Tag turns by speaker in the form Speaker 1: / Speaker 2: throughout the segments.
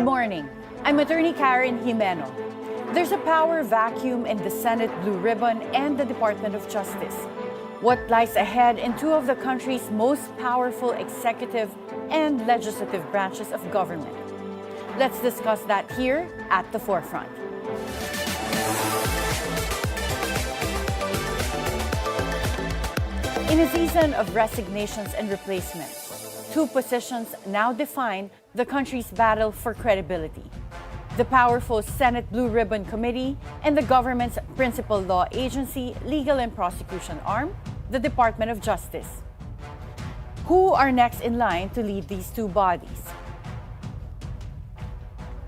Speaker 1: morning. I'm Attorney Karen Jimeno. There's a power vacuum in the Senate Blue Ribbon and the Department of Justice. What lies ahead in two of the country's most powerful executive and legislative branches of government? Let's discuss that here at the forefront. In a season of resignations and replacements, two positions now define the country's battle for credibility: the powerful Senate Blue Ribbon Committee and the government's principal law agency, legal and prosecution arm, the Department of Justice. Who are next in line to lead these two bodies?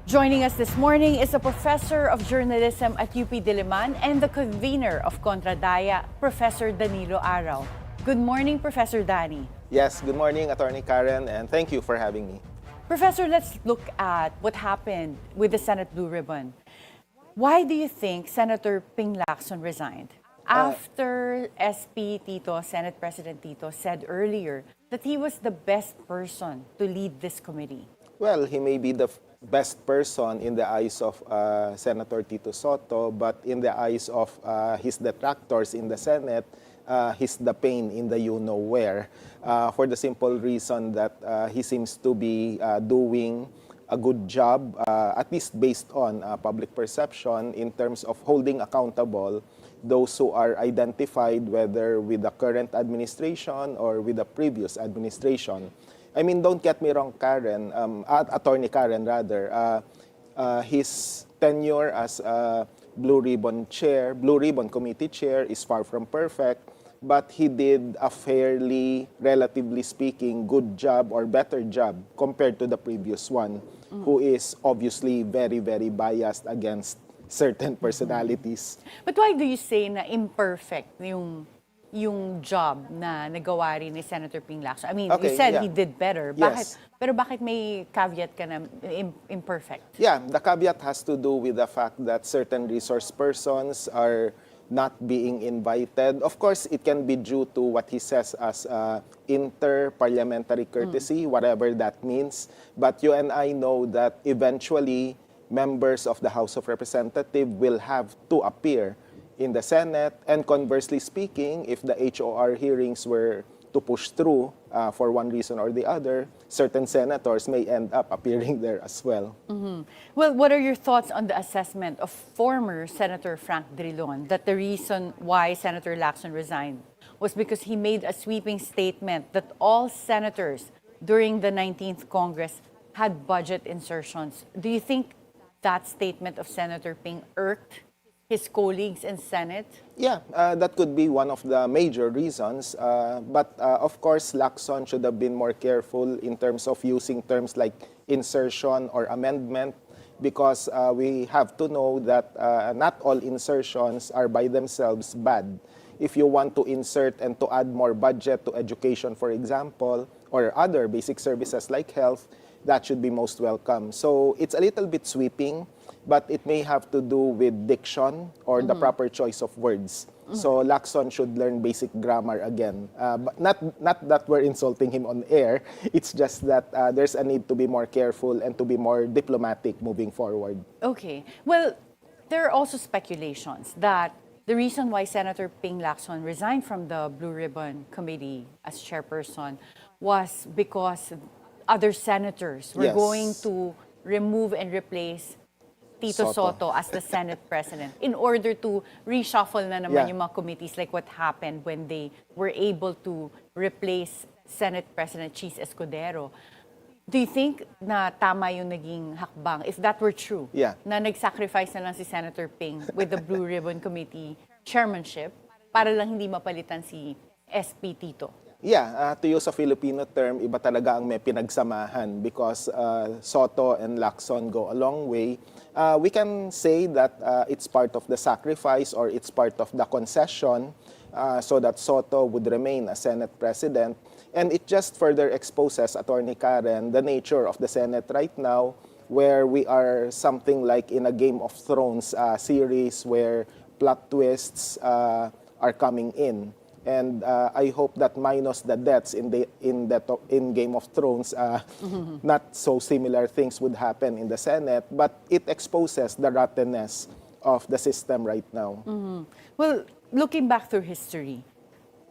Speaker 1: Joining us this morning is a professor of journalism at UP-Diliman and the convener of Kontra Daya, Professor Danilo Arao. Good morning, Professor Danny.
Speaker 2: Yes, good morning, Attorney Karen, and thank you for having me.
Speaker 1: Professor, let's look at what happened with the Senate Blue Ribbon. Why do you think Senator Ping Lacson resigned? After SP Tito, Senate President Tito, said earlier that he was the best person to lead this committee.
Speaker 2: Well, he may be the best person in the eyes of Senator Tito Soto, but in the eyes of his detractors in the Senate, he's the pain in the you-know-where, for the simple reason that he seems to be doing a good job, at least based on public perception, in terms of holding accountable those who are identified, whether with the current administration or with the previous administration. I mean, don't get me wrong, Karen, Attorney Karen rather, his tenure as Blue Ribbon Committee Chair is far from perfect, but he did a fairly, relatively speaking, good job or better job compared to the previous one, who is obviously very, very biased against certain personalities.
Speaker 1: But why do you say na imperfect yung job na nagawa rin ni Senator Ping Lacson? I mean,
Speaker 2: Okay,
Speaker 1: you said
Speaker 2: yeah.
Speaker 1: he did better.
Speaker 2: Yes.
Speaker 1: Pero bakit may caveat ka na imperfect?
Speaker 2: Yeah, the caveat has to do with the fact that certain resource persons are not being invited. Of course, it can be due to what he says as inter-parliamentary courtesy, whatever that means. But you and I know that eventually members of the House of Representatives will have to appear in the Senate. And conversely speaking, if the HOR hearings were to push through for one reason or the other, certain senators may end up appearing there as well.
Speaker 1: Well, what are your thoughts on the assessment of former Senator Frank Drilon that the reason why Senator Lacson resigned was because he made a sweeping statement that all senators during the 19th Congress had budget insertions? Do you think that statement of Senator Ping irked his colleagues in Senate?
Speaker 2: Yeah, that could be one of the major reasons. But of course, Lacson should have been more careful in terms of using terms like insertion or amendment, because we have to know that not all insertions are by themselves bad. If you want to insert and to add more budget to education, for example, or other basic services like health, that should be most welcome. So it's a little bit sweeping, but it may have to do with diction or the proper choice of words. So Lacson should learn basic grammar again. But not that we're insulting him on air. It's just that there's a need to be more careful and to be more diplomatic moving forward.
Speaker 1: Okay. Well, there are also speculations that the reason why Senator Ping Lacson resigned from the Blue Ribbon Committee as chairperson was because other senators were going to remove and replace Tito Soto as the Senate President in order to reshuffle na naman yung mga committees, like what happened when they were able to replace Senate President Cheese Escudero. Do you think na tama yung naging hakbang, if that were true, na nag-sacrifice na lang si Senator Ping with the Blue Ribbon Committee chairmanship para lang hindi mapalitan si SP Tito?
Speaker 2: Yeah, to use a Filipino term, iba talaga ang may pinagsamahan, because Soto and Lacson go a long way. We can say that it's part of the sacrifice or it's part of the concession so that Soto would remain as Senate President. And it just further exposes, Attorney Karen, the nature of the Senate right now, where we are something like in a Game of Thrones series where plot twists are coming in. And I hope that minus the deaths in Game of Thrones, not so similar things would happen in the Senate, but it exposes the rottenness of the system right now.
Speaker 1: Well, looking back through history,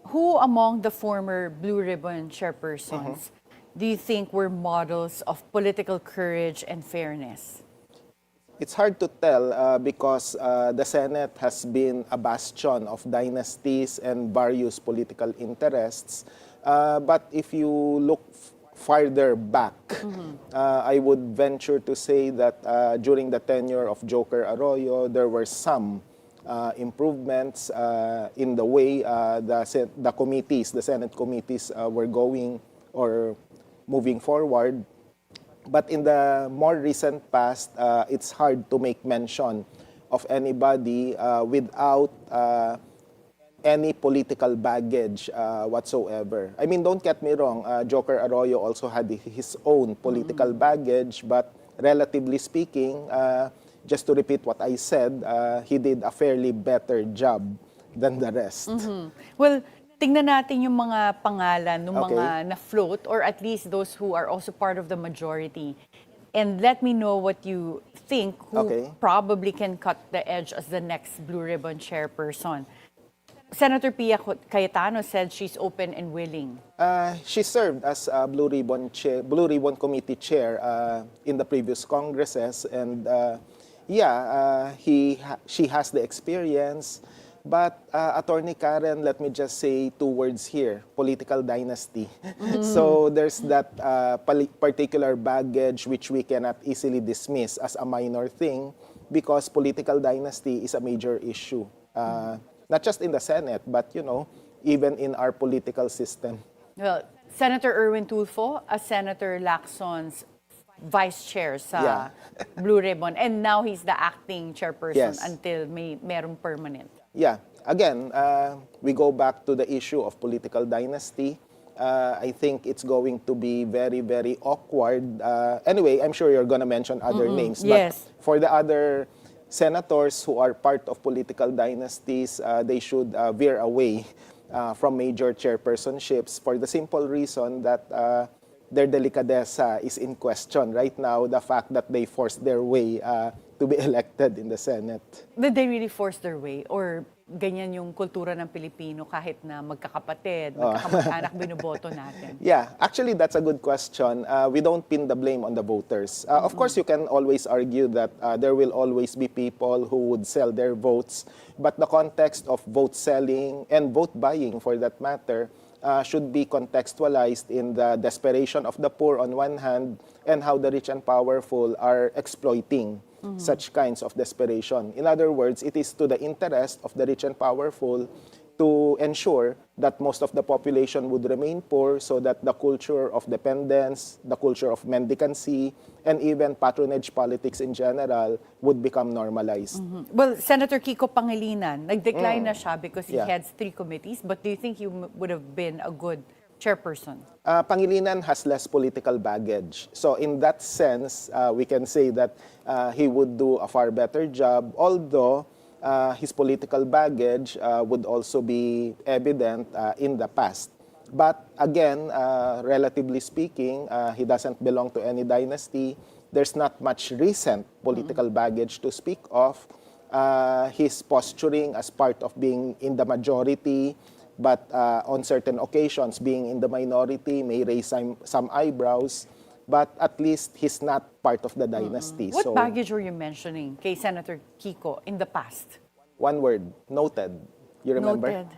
Speaker 1: who among the former Blue Ribbon chairpersons do you think were models of political courage and fairness?
Speaker 2: It's hard to tell because the Senate has been a bastion of dynasties and various political interests. But if you look farther back, I would venture to say that during the tenure of Joker Arroyo, there were some improvements in the way the Senate committees were going or moving forward. But in the more recent past, it's hard to make mention of anybody without any political baggage whatsoever. I mean, don't get me wrong, Joker Arroyo also had his own political baggage, but relatively speaking, just to repeat what I said, he did a fairly better job than the rest.
Speaker 1: Well, tingnan natin yung mga pangalan ng mga na-float or at least those who are also part of the majority. And let me know what you think who probably can cut the edge as the next Blue Ribbon chairperson. Senator Pia Cayetano said she's open and willing.
Speaker 2: She served as Blue Ribbon Committee chair in the previous Congresses, and she has the experience. But Attorney Karen, let me just say 2 words here, political dynasty. So there's that particular baggage which we cannot easily dismiss as a minor thing because political dynasty is a major issue. Not just in the Senate, but even in our political system.
Speaker 1: Well, Senator Erwin Tulfo, as Senator Lacson's vice chair sa Blue Ribbon, and now he's the acting chairperson until merong permanent.
Speaker 2: Yeah. Again, we go back to the issue of political dynasty. I think it's going to be very, very awkward. Anyway, I'm sure you're going to mention other names. But for the other senators who are part of political dynasties, they should veer away from major chairpersonships for the simple reason that their delicadeza is in question right now, the fact that they forced their way to be elected in the Senate.
Speaker 1: Did they really force their way? Or ganyan yung kultura ng Pilipino kahit na magkakapatid, magkakamag-anak, binoboto natin?
Speaker 2: Yeah, actually that's a good question. We don't pin the blame on the voters. Of course, you can always argue that there will always be people who would sell their votes, but the context of vote selling and vote buying for that matter should be contextualized in the desperation of the poor on one hand and how the rich and powerful are exploiting such kinds of desperation. In other words, it is to the interest of the rich and powerful to ensure that most of the population would remain poor so that the culture of dependence, the culture of mendicancy, and even patronage politics in general would become normalized.
Speaker 1: Well, Senator Kiko Pangilinan, nag-decline na siya because he heads 3 committees, but do you think he would have been a good chairperson?
Speaker 2: Pangilinan has less political baggage. So in that sense, we can say that he would do a far better job, although his political baggage would also be evident in the past. But again, relatively speaking, he doesn't belong to any dynasty. There's not much recent political baggage to speak of. His posturing as part of being in the majority, but on certain occasions being in the minority may raise some eyebrows. But at least he's not part of the dynasty.
Speaker 1: What baggage were you mentioning kay Senator Kiko in the past?
Speaker 2: One word, noted. You remember?
Speaker 1: Noted.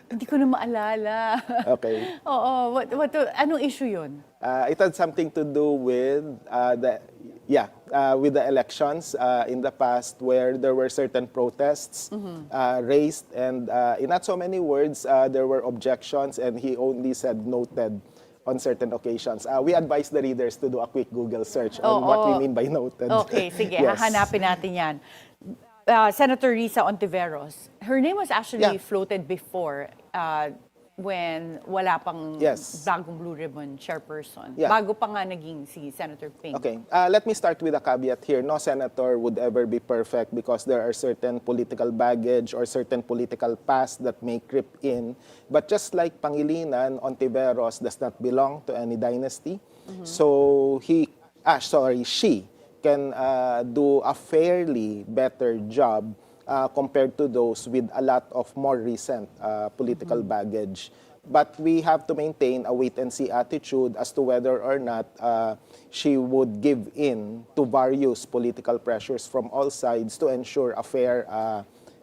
Speaker 1: Hindi ko na maalala.
Speaker 2: Okay.
Speaker 1: Oo. Anong issue yun?
Speaker 2: It had something to do with with the elections in the past where there were certain protests raised and in not so many words, there were objections and he only said noted on certain occasions. We advise the readers to do a quick Google search on what we mean by noted.
Speaker 1: Okay, sige. Hahanapin natin yan. Senator Risa Ontiveros, her name was actually floated before when wala pang
Speaker 2: Yes.
Speaker 1: bagong Blue Ribbon chairperson.
Speaker 2: Yeah.
Speaker 1: Bago pa nga naging si Senator Ping.
Speaker 2: Okay, let me start with a caveat here. No senator would ever be perfect because there are certain political baggage or certain political past that may creep in. But just like Pangilinan, Ontiveros does not belong to any dynasty. So she can do a fairly better job compared to those with a lot of more recent political baggage. But we have to maintain a wait-and-see attitude as to whether or not she would give in to various political pressures from all sides to ensure a fair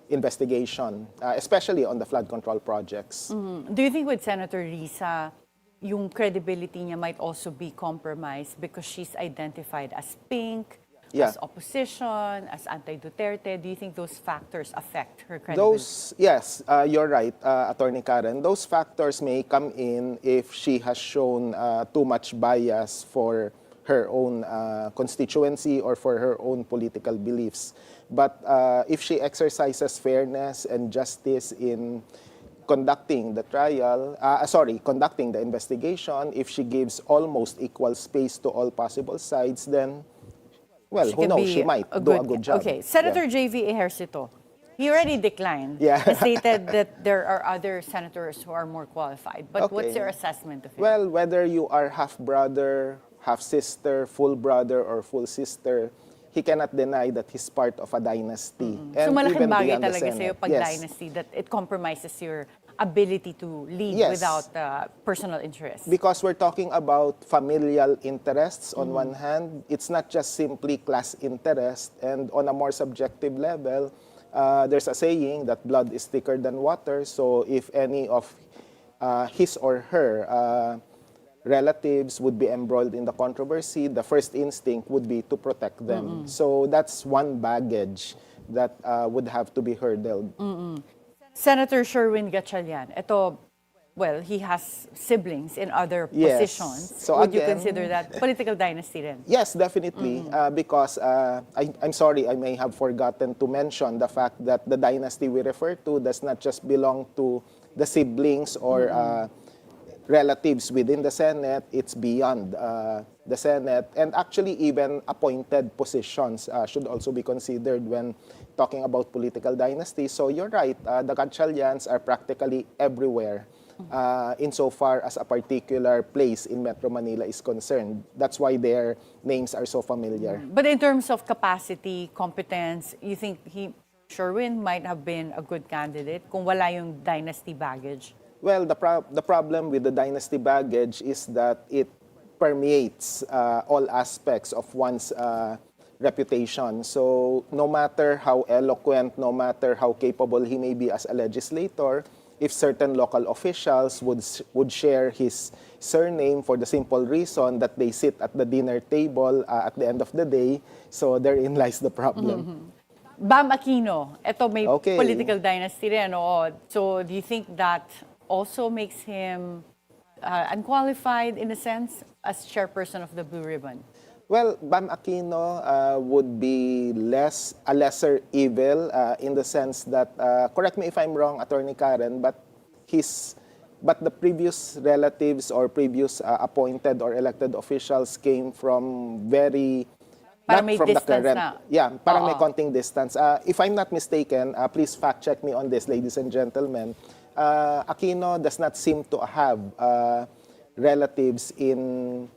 Speaker 2: investigation, especially on the flood control projects.
Speaker 1: Do you think with Senator Risa, yung credibility niya might also be compromised because she's identified as pink,
Speaker 2: Yeah.
Speaker 1: as opposition, as anti-Duterte? Do you think those factors affect her credibility?
Speaker 2: Yes, you're right, Attorney Karen. Those factors may come in if she has shown too much bias for her own constituency or for her own political beliefs. But if she exercises fairness and justice in conducting the conducting the investigation, if she gives almost equal space to all possible sides, then well, who
Speaker 1: can
Speaker 2: knows?
Speaker 1: be
Speaker 2: She might do a good job.
Speaker 1: Okay, Senator
Speaker 2: Yeah.
Speaker 1: J.V. Ejercito, he already declined.
Speaker 2: Yeah.
Speaker 1: He stated that there are other senators who are more qualified. But what's
Speaker 2: Okay.
Speaker 1: your assessment of it?
Speaker 2: Well, whether you are half-brother, half-sister, full brother, or full sister, he cannot deny that he's part of a dynasty.
Speaker 1: So malaking
Speaker 2: even
Speaker 1: bagay
Speaker 2: beyond the
Speaker 1: talaga sa'yo
Speaker 2: Senate.
Speaker 1: pag
Speaker 2: Yes.
Speaker 1: dynasty, that it compromises your ability to lead
Speaker 2: Yes.
Speaker 1: without personal interest.
Speaker 2: Because we're talking about familial interests on one hand. It's not just simply class interest. And on a more subjective level, there's a saying that blood is thicker than water. So if any of his or her relatives would be embroiled in the controversy, the first instinct would be to protect them. So that's one baggage that would have to be hurdled.
Speaker 1: Senator Sherwin Gatchalian, ito, well, he has siblings in other
Speaker 2: Yes.
Speaker 1: positions.
Speaker 2: So
Speaker 1: Would you
Speaker 2: again-
Speaker 1: consider that political dynasty rin?
Speaker 2: Yes, definitely. Because I'm sorry, I may have forgotten to mention the fact that the dynasty we refer to does not just belong to the siblings or relatives within the Senate. It's beyond the Senate. And actually, even appointed positions should also be considered when talking about political dynasty. So you're right, the Gatchalians are practically everywhere. Insofar as a particular place in Metro Manila is concerned. That's why their names are so familiar.
Speaker 1: But in terms of capacity, competence, you think Sherwin might have been a good candidate kung wala yung dynasty baggage?
Speaker 2: Well, the problem with the dynasty baggage is that it permeates all aspects of one's reputation. So no matter how eloquent, no matter how capable he may be as a legislator, if certain local officials would share his surname for the simple reason that they sit at the dinner table at the end of the day, so therein lies the problem.
Speaker 1: Bam Aquino, ito may
Speaker 2: Okay.
Speaker 1: political dynasty rin. Oo. So do you think that also makes him unqualified in a sense as chairperson of the Blue Ribbon?
Speaker 2: Well, Bam Aquino would be a lesser evil in the sense that, correct me if I'm wrong, Attorney Karen, but the previous relatives or previous appointed or elected officials came from very
Speaker 1: Parang
Speaker 2: not
Speaker 1: may
Speaker 2: from the
Speaker 1: distance
Speaker 2: current.
Speaker 1: na.
Speaker 2: Yeah, parang may
Speaker 1: Oo.
Speaker 2: konting distance. If I'm not mistaken, please fact check me on this, ladies and gentlemen. Aquino does not seem to have relatives in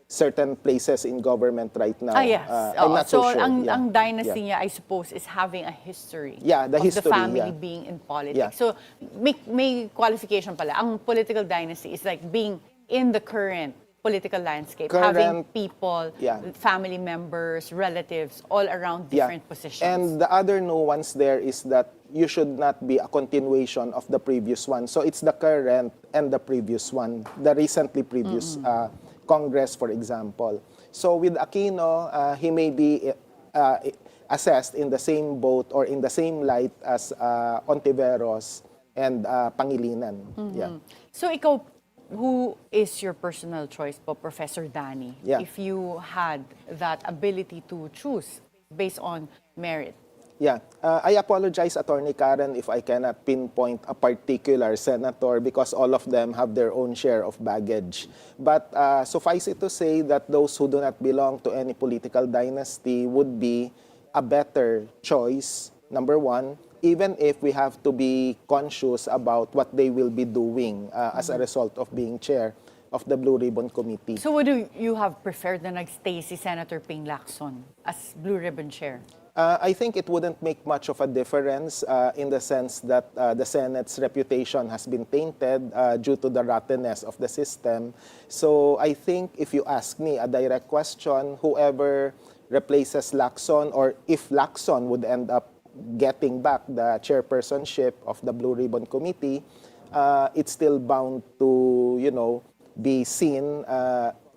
Speaker 2: certain places in government right now.
Speaker 1: Yes.
Speaker 2: I'm
Speaker 1: Oo.
Speaker 2: not so sure.
Speaker 1: ang
Speaker 2: Yeah.
Speaker 1: dynasty
Speaker 2: Yeah.
Speaker 1: niya, I suppose, is having a history
Speaker 2: Yeah, the
Speaker 1: of
Speaker 2: history,
Speaker 1: the family
Speaker 2: yeah.
Speaker 1: being in politics.
Speaker 2: Yeah.
Speaker 1: So may qualification pala. Ang political dynasty is like being in the current political landscape, having people,
Speaker 2: Yeah.
Speaker 1: family members, relatives, all around different positions.
Speaker 2: And the other nuance there is that you should not be a continuation of the previous one. So it's the current and the previous one, the recently previous Congress, for example. So with Aquino, he may be assessed in the same boat or in the same light as Ontiveros and Pangilinan. Yeah.
Speaker 1: So ikaw, who is your personal choice po, Professor Danny?
Speaker 2: Yeah.
Speaker 1: If you had that ability to choose based on merit.
Speaker 2: Yeah, I apologize, Attorney Karen, if I cannot pinpoint a particular senator because all of them have their own share of baggage. But suffice it to say that those who do not belong to any political dynasty would be a better choice, number one, even if we have to be conscious about what they will be doing as a result of being chair of the Blue Ribbon Committee.
Speaker 1: So would you have preferred na nagstay si Senator Ping Lacson as Blue Ribbon Chair?
Speaker 2: I think it wouldn't make much of a difference in the sense that the Senate's reputation has been tainted due to the rottenness of the system. So I think if you ask me a direct question, whoever replaces Lacson, or if Lacson would end up getting back the chairpersonship of the Blue Ribbon Committee, it's still bound to, be seen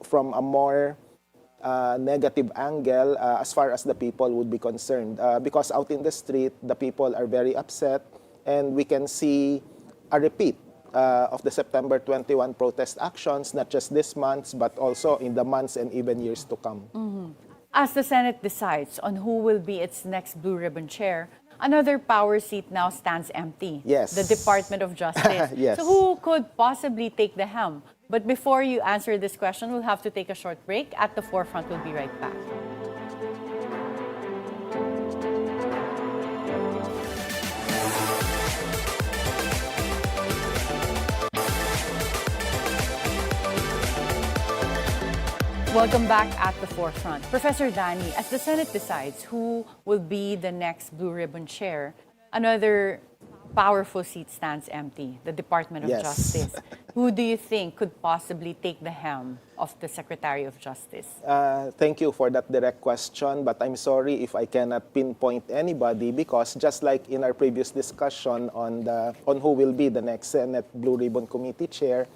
Speaker 2: from a more negative angle as far as the people would be concerned. Because out in the street, the people are very upset, and we can see a repeat of the September 21 protest actions, not just this month, but also in the months and even years to come.
Speaker 1: As the Senate decides on who will be its next Blue Ribbon Chair, another power seat now stands empty.
Speaker 2: Yes.
Speaker 1: The Department of Justice.
Speaker 2: Yes.
Speaker 1: So who could possibly take the helm? But before you answer this question, we'll have to take a short break. At the forefront, we'll be right back. Welcome back at the forefront. Professor Danny, as the Senate decides who will be the next Blue Ribbon Chair, another powerful seat stands empty, the Department of
Speaker 2: Yes.
Speaker 1: Justice. Who do you think could possibly take the helm of the Secretary of Justice?
Speaker 2: Thank you for that direct question, but I'm sorry if I cannot pinpoint anybody because just like in our previous discussion on who will be the next Senate Blue Ribbon Committee Chair,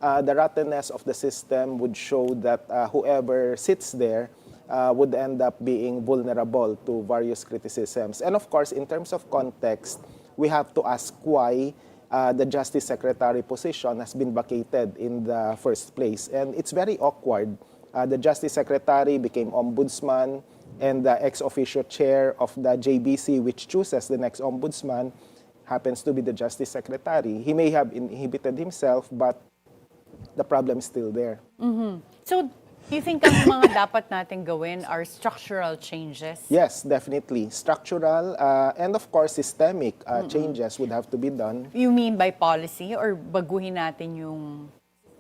Speaker 2: the rottenness of the system would show that whoever sits there would end up being vulnerable to various criticisms. And of course, in terms of context, we have to ask why the Justice Secretary position has been vacated in the first place. And it's very awkward. The Justice Secretary became ombudsman, and the ex-officio chair of the JBC, which chooses the next ombudsman, happens to be the Justice Secretary. He may have inhibited himself, but the problem is still there.
Speaker 1: So, you think ang mga dapat natin gawin are structural changes?
Speaker 2: Yes, definitely. Structural and of course systemic changes would have to be done.
Speaker 1: You mean by policy or baguhin natin yung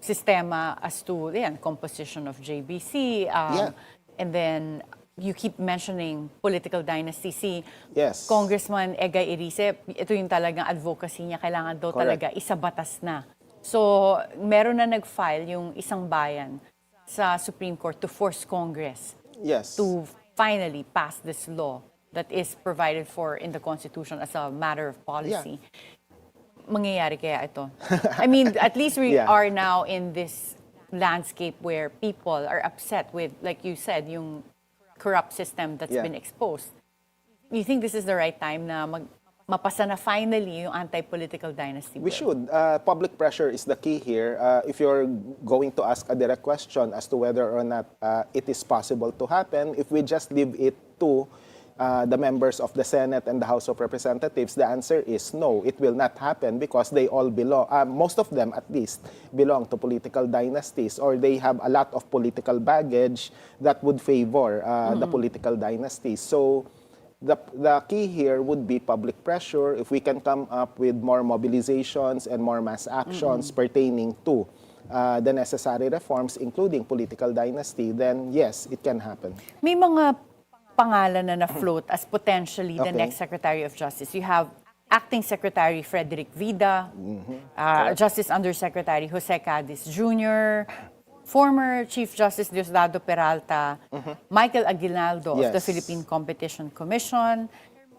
Speaker 1: sistema as to composition of JBC?
Speaker 2: Yeah.
Speaker 1: And then you keep mentioning political dynasty. Si
Speaker 2: Yes.
Speaker 1: Congressman Egay Erice, ito yung talagang advocacy niya, kailangan daw
Speaker 2: Correct.
Speaker 1: talaga isabatas na. So, meron na nag-file yung isang bayan sa Supreme Court to force Congress
Speaker 2: Yes.
Speaker 1: to finally pass this law that is provided for in the Constitution as a matter of policy. Mangyayari kaya ito? I mean, at least we
Speaker 2: Yeah.
Speaker 1: are now in this landscape where people are upset with, like you said, yung corrupt system that's
Speaker 2: Yeah.
Speaker 1: been exposed. You think this is the right time na mapasa na finally yung anti-political dynasty bill?
Speaker 2: We should. Public pressure is the key here. If you're going to ask a direct question as to whether or not it is possible to happen, if we just leave it to the members of the Senate and the House of Representatives, the answer is no, it will not happen because they all belong, most of them at least, belong to political dynasties or they have a lot of political baggage that would favor the political dynasties. So, the key here would be public pressure. If we can come up with more mobilizations and more mass actions pertaining to the necessary reforms, including political dynasty, then yes, it can happen.
Speaker 1: May mga pangalan na na-float as potentially the
Speaker 2: Okay.
Speaker 1: next Secretary of Justice. You have Acting Secretary Frederick Vida, Justice Undersecretary Jose Cadiz Jr., former Chief Justice Diosdado Peralta, Michael Aguinaldo of the
Speaker 2: Yes.
Speaker 1: Philippine Competition Commission,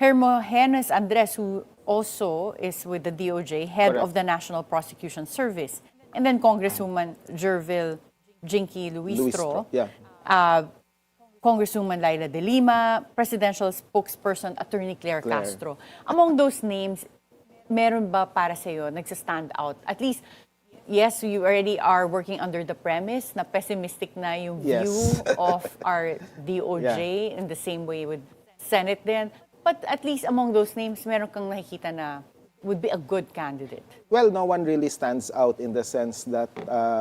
Speaker 1: Hermogenes Andres, who also is with the DOJ, head
Speaker 2: Correct.
Speaker 1: of the National Prosecution Service, and then Congresswoman Jervil Jinky Luistro, Congresswoman Laila De Lima, Presidential Spokesperson Attorney Claire Castro. Among those names, meron ba para sa'yo nagsa-stand out? At least, yes, you already are working under the premise na pessimistic na yung
Speaker 2: Yes.
Speaker 1: view of our DOJ in the same way with Senate din. But at least among those names, meron kang nakikita na would be a good candidate.
Speaker 2: Well, no one really stands out in the sense that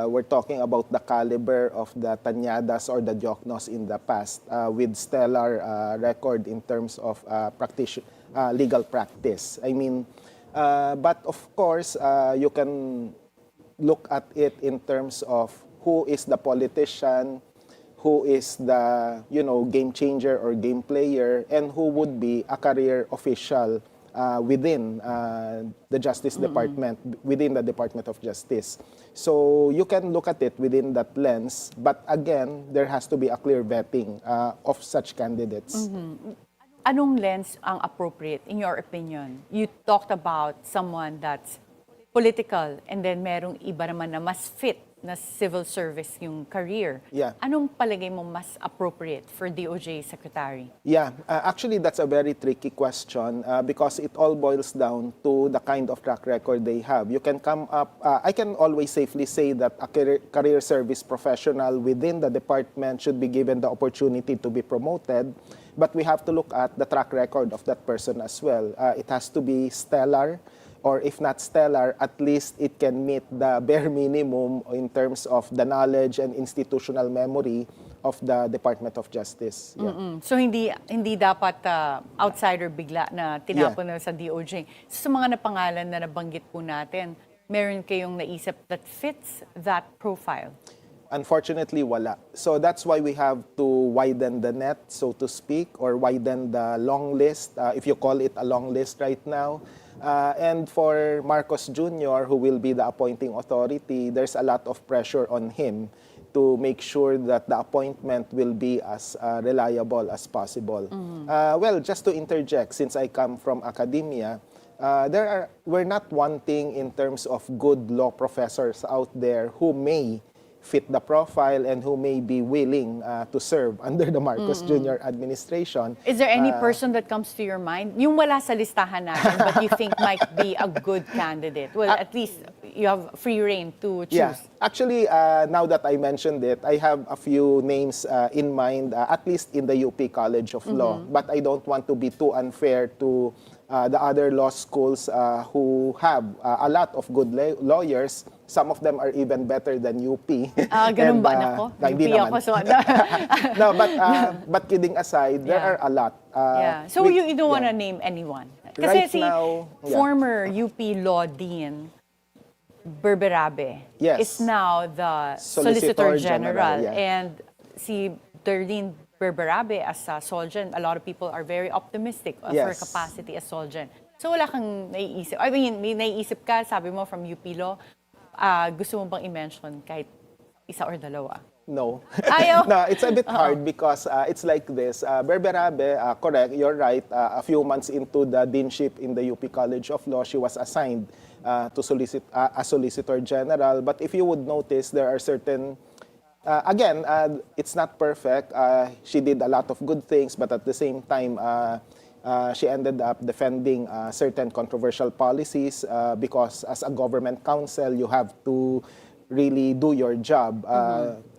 Speaker 2: we're talking about the caliber of the Tanyadas or the Dioknos in the past with stellar record in terms of legal practice. I mean, but of course, you can look at it in terms of who is the politician, who is the, game changer or game player, and who would be a career official within the Justice Department, within the Department of Justice. So you can look at it within that lens, but again, there has to be a clear vetting of such candidates.
Speaker 1: Anong lens ang appropriate, in your opinion? You talked about someone that's political and then merong iba naman na mas fit na civil service yung career.
Speaker 2: Yeah.
Speaker 1: Anong palagay mo mas appropriate for DOJ Secretary?
Speaker 2: Yeah, actually that's a very tricky question because it all boils down to the kind of track record they have. You can come up, I can always safely say that a career service professional within the department should be given the opportunity to be promoted, but we have to look at the track record of that person as well. It has to be stellar, or if not stellar, at least it can meet the bare minimum in terms of the knowledge and institutional memory of the Department of Justice. Yeah.
Speaker 1: So hindi dapat outsider bigla na tinapon na sa DOJ. So, sa mga napangalan na nabanggit po natin, meron kayong naisip that fits that profile?
Speaker 2: Unfortunately, wala. So that's why we have to widen the net, so to speak, or widen the long list, if you call it a long list right now. And for Marcos Jr., who will be the appointing authority, there's a lot of pressure on him to make sure that the appointment will be as reliable as possible. Well, just to interject, since I come from academia, we're not wanting in terms of good law professors out there who may fit the profile and who may be willing to serve under the Marcos Jr. administration.
Speaker 1: Is there any person that comes to your mind? Yung wala sa listahan natin, but you think might be a good candidate? Well, at least you have free reign to choose.
Speaker 2: Yeah. Actually, now that I mentioned it, I have a few names in mind, at least in the UP College of Law. But I don't want to be too unfair to the other law schools who have a lot of good lawyers. Some of them are even better than UP.
Speaker 1: Ganun ba? Nako,
Speaker 2: hindi
Speaker 1: UP
Speaker 2: naman.
Speaker 1: ako. So,
Speaker 2: No, but kidding aside, there are a lot.
Speaker 1: yeah. So you don't want to name anyone? Kasi
Speaker 2: Right now,
Speaker 1: former UP Law Dean Berberabe is now the Solicitor General.
Speaker 2: Yeah.
Speaker 1: And si Darlene Berberabe as a Solgen, a lot of people are very optimistic of her capacity as Solgen. So wala kang naiisip. I mean, may naiisip ka, sabi mo from UP Law, gusto mo bang i-mention kahit isa or dalawa?
Speaker 2: No.
Speaker 1: Ayaw?
Speaker 2: No, it's a bit hard because it's like this. Berberabe, correct, you're right. A few months into the deanship in the UP College of Law, she was assigned to a Solicitor General. But if you would notice, there are certain, again, it's not perfect. She did a lot of good things, but at the same time, she ended up defending certain controversial policies because as a government counsel, you have to really do your job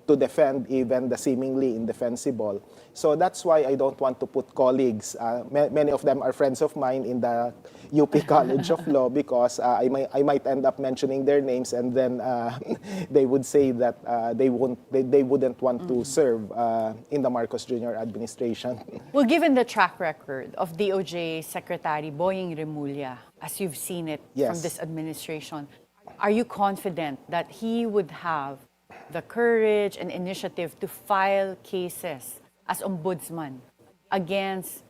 Speaker 2: to defend even the seemingly indefensible. So that's why I don't want to put colleagues, many of them are friends of mine in the UP College of Law because I might end up mentioning their names and then they would say that they wouldn't want to serve in the Marcos Jr. administration.
Speaker 1: Well, given the track record of DOJ Secretary Boying Remulla, as you've seen it from this administration, are you confident that he would have the courage and initiative to file cases as ombudsman against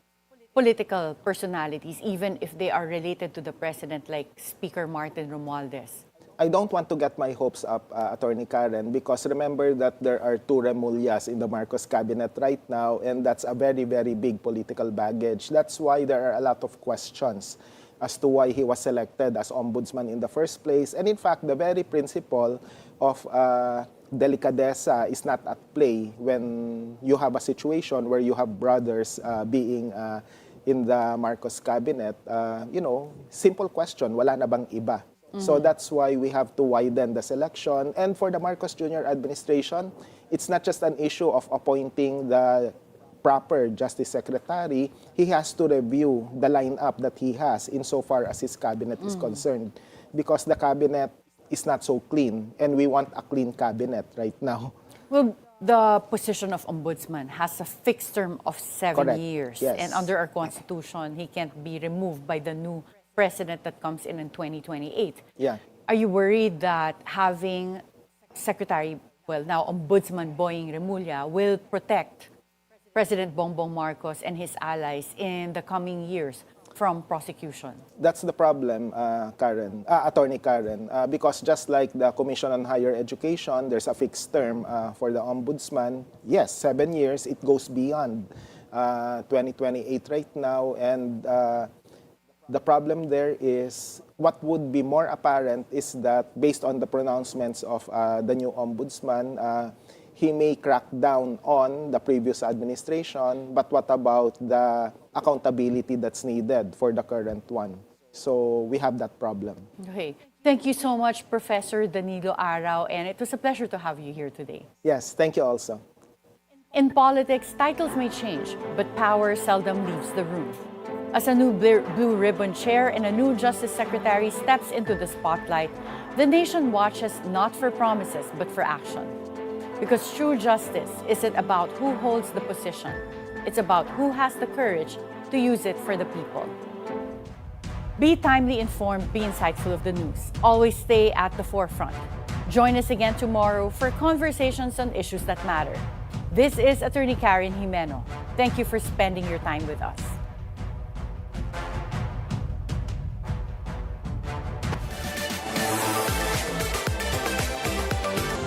Speaker 1: political personalities, even if they are related to the president, like Speaker Martin Romualdez?
Speaker 2: I don't want to get my hopes up, Attorney Karen, because remember that there are two Remullas in the Marcos cabinet right now, and that's a very, very big political baggage. That's why there are a lot of questions as to why he was selected as ombudsman in the first place. And in fact, the very principle of delicadeza is not at play when you have a situation where you have brothers being in the Marcos cabinet. Simple question, wala na bang iba? So that's why we have to widen the selection. And for the Marcos Jr. administration, it's not just an issue of appointing the proper Justice Secretary, he has to review the lineup that he has insofar as his cabinet is concerned. Because the cabinet is not so clean, and we want a clean cabinet right now.
Speaker 1: Well, the position of ombudsman has a fixed term of 7
Speaker 2: Correct.
Speaker 1: years.
Speaker 2: Yes.
Speaker 1: And under our constitution, he can't be removed by the new president that comes in 2028.
Speaker 2: Yeah.
Speaker 1: Are you worried that having Secretary, well, now Ombudsman Boying Remulla will protect President Bongbong Marcos and his allies in the coming years from prosecution?
Speaker 2: That's the problem, Attorney Karen, because just like the Commission on Higher Education, there's a fixed term for the Ombudsman. Yes, 7 years, it goes beyond 2028 right now, and the problem there is, what would be more apparent is that based on the pronouncements of the new ombudsman, he may crack down on the previous administration, but what about the accountability that's needed for the current one? So we have that problem.
Speaker 1: Okay. Thank you so much, Professor Danilo Arao, and it was a pleasure to have you here today.
Speaker 2: Yes, thank you also.
Speaker 1: In politics, titles may change, but power seldom leaves the room. As a new Blue Ribbon Chair and a new Justice Secretary steps into the spotlight, the nation watches not for promises, but for action. Because true justice isn't about who holds the position. It's about who has the courage to use it for the people. Be timely informed, be insightful of the news. Always stay at the forefront. Join us again tomorrow for conversations on issues that matter. This is Attorney Karen Jimeno. Thank you for spending your time with us.